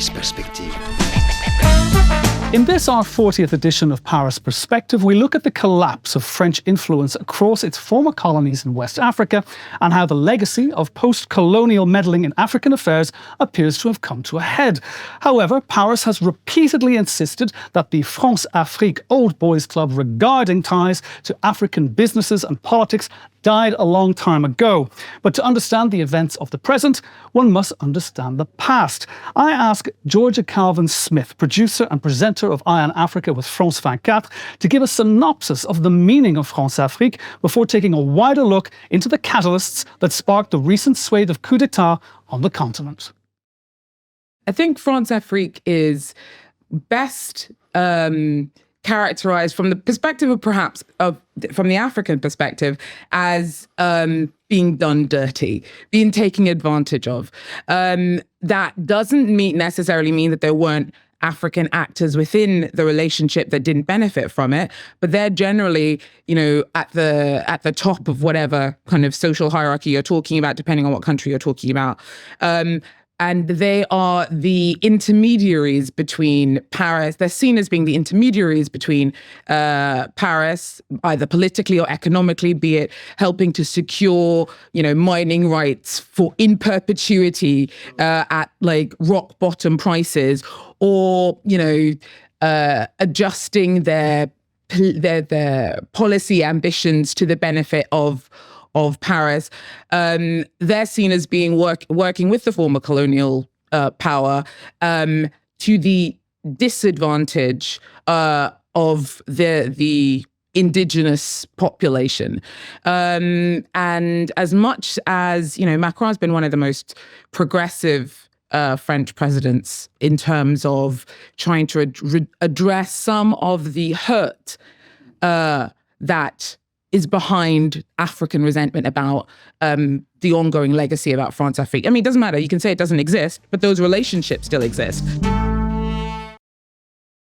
Paris Perspective. In this, our 40th edition of Paris Perspective, we look at the collapse of French influence across its former colonies in West Africa and how the legacy of post-colonial meddling in African affairs appears to have come to a head. However, Paris has repeatedly insisted that the Françafrique Old Boys Club regarding ties to African businesses and politics died a long time ago. But to understand the events of the present, one must understand the past. I ask Georja Calvin-Smith, producer and presenter of Eye on Africa with France 24, to give a synopsis of the meaning of Françafrique before taking a wider look into the catalysts that sparked the recent swathe of coup d'etat on the continent. I think Françafrique is best characterized from the perspective of from the African perspective as being done dirty, being taken advantage of. That doesn't necessarily mean that there weren't African actors within the relationship that didn't benefit from it, but they're generally, at the top of whatever kind of social hierarchy you're talking about, depending on what country you're talking about. And they are the intermediaries between Paris. They're seen as being the intermediaries between Paris, either politically or economically, be it helping to secure, mining rights in perpetuity at like rock bottom prices, or adjusting their policy ambitions to the benefit of Paris. They're seen as being working with the former colonial power to the disadvantage of the indigenous population. And as much as, Macron's been one of the most progressive French presidents in terms of trying to address some of the hurt that is behind African resentment about the ongoing legacy about Françafrique. I mean, it doesn't matter. You can say it doesn't exist, but those relationships still exist.